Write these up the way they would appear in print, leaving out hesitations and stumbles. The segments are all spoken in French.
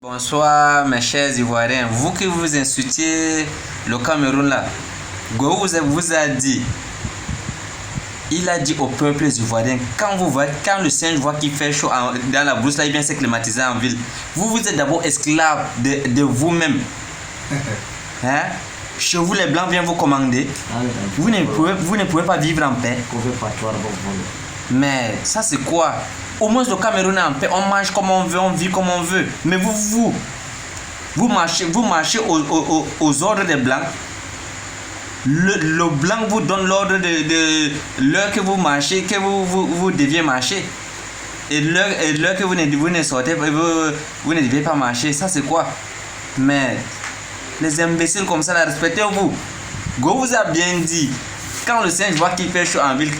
Bonsoir mes chers Ivoiriens, vous qui vous insultez le Cameroun là, Gou vous a dit, il a dit au peuple ivoirien, quand le singe voit qu'il fait chaud dans la brousse là, il vient se climatiser en ville. Vous êtes d'abord esclave de vous-même. Hein? Chez vous les blancs viennent vous commander. Vous ne pouvez pas vivre en paix. Mais ça c'est quoi? Au moins le Cameroun est en paix, on mange comme on veut, on vit comme on veut. Mais vous marchez aux ordres des blancs. Le blanc vous donne l'ordre de l'heure que vous marchez, que vous deviez marcher. Et l'heure que vous ne sortez, vous ne deviez pas marcher. Ça c'est quoi? Mais les imbéciles comme ça, respectez-vous. Go vous a bien dit, quand le singe voit qu'il fait chaud en ville,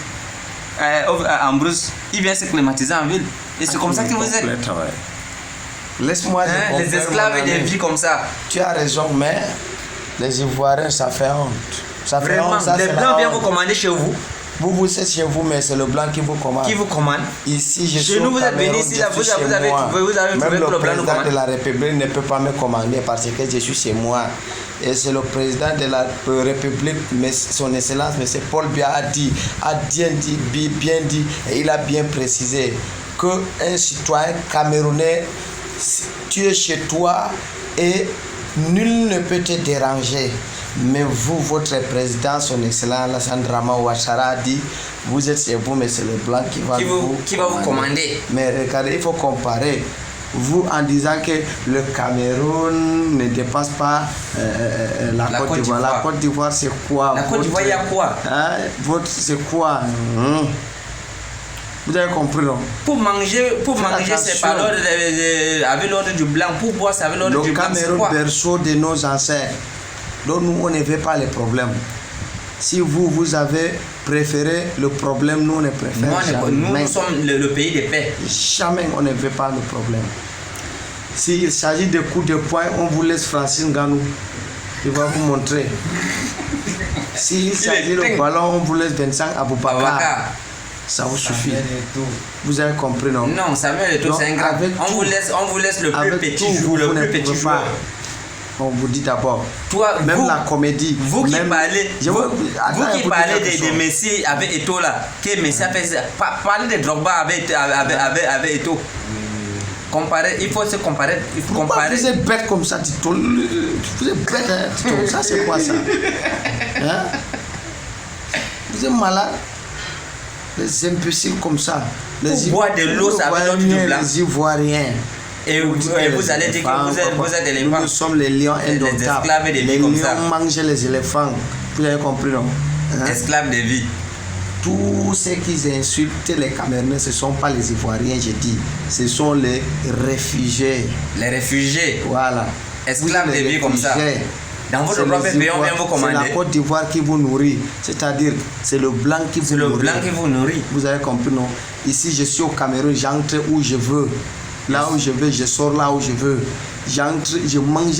en brousse, il vient se climatiser en ville. Et c'est comme ça que vous êtes. Laisse-moi dire. Les esclaves et des vies comme ça. Tu as raison, mais les Ivoiriens, ça fait honte. Ça fait Vraiment, honte, ça, les blancs viennent vous commander chez vous. Vous êtes chez vous, mais c'est le blanc qui vous commande. Qui vous commande? Ici, je suis chez nous, vous êtes venus ici, là, vous avez trouvé Même que le blanc nous président commande. de la République ne peut pas me commander parce que je suis chez moi. Et c'est le président de la République, mais son excellence, M. Paul Biya a bien dit, et il a bien précisé qu'un citoyen camerounais, tu es chez toi et nul ne peut te déranger. Mais vous, votre président, son excellence, Alassane Dramane Ouattara a dit, vous êtes chez vous, mais c'est le blanc qui va vous commander. Mais regardez, il faut comparer. Vous, en disant que le Cameroun ne dépasse pas la Côte d'Ivoire. La Côte d'Ivoire, c'est quoi? La Côte d'Ivoire, il y a quoi? C'est quoi? Vous avez compris, non? Pour manger, c'est pas l'ordre avec l'ordre du blanc. Pour boire, c'est avec l'ordre du blanc. Le Cameroun, berceau de nos ancêtres. Donc nous, on ne veut pas les problèmes. Si vous avez préféré le problème, nous, on ne préfère jamais. Nous sommes le pays de paix. Jamais on ne veut pas le problème. S'il s'agit de coups de poing, on vous laisse Francis Ngannou. Il va vous montrer. S'il s'agit de ballon, on vous laisse Vincent Aboubakar. Ça vous suffit. Vous avez compris, non? Non, Samuel Eto'o, c'est un grave. On vous laisse le plus petit joueur. On vous dit d'abord, même la comédie. Vous qui parlez de Messi avec Eto'o là, que Messi a fait, parlez de Drogba avec Eto'o. Il faut se comparer. Vous êtes bête comme ça, Tito. Vous êtes bête, hein, Tito. Ça c'est quoi ça? Hein? Vous êtes malade. Les imbéciles comme ça. Vous boire de l'eau, ça avec l'autre du blanc. Les Ivoiriens. Et vous allez dire que vous êtes éléphants. Nous sommes les lions indomptables. Les lions mangent les éléphants. Vous avez compris, non? Esclaves de vie. Tous ceux qui insultent les Camerounais, ce ne sont pas les Ivoiriens, je dis. Ce sont les réfugiés. Les réfugiés. Voilà. Esclaves de vie comme ça. Dans votre propre pays, on vient vous commander. C'est la Côte d'Ivoire qui vous nourrit. C'est-à-dire, c'est le blanc qui vous nourrit. C'est le blanc qui vous nourrit. Vous avez compris, non? Ici, je suis au Cameroun, j'entre où je veux. Là où je veux, je sors là où je veux. J'entre, je mange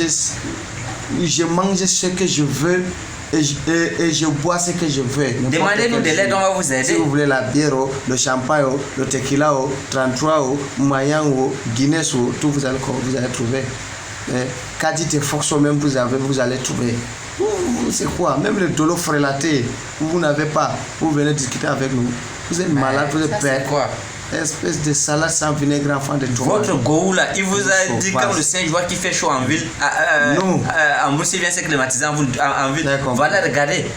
ce que je veux et je bois ce que je veux. Demandez-nous de l'aide, on va vous aider. Si vous voulez la bière, le champagne, le tequila, 33, Mayan, Guinness, tout vous allez trouver. Kadit et Foxo même vous allez trouver. C'est quoi? Même le dolo frélaté, vous n'avez pas. Vous venez discuter avec nous. Vous êtes malade, vous êtes bête. Espèce de salade sans vinaigre, enfant de tomate. Votre Gou là, il vous a dit quand le singe voit qu'il fait chaud en ville, en brousse, il vient se climatiser en ville. Voilà, regardez.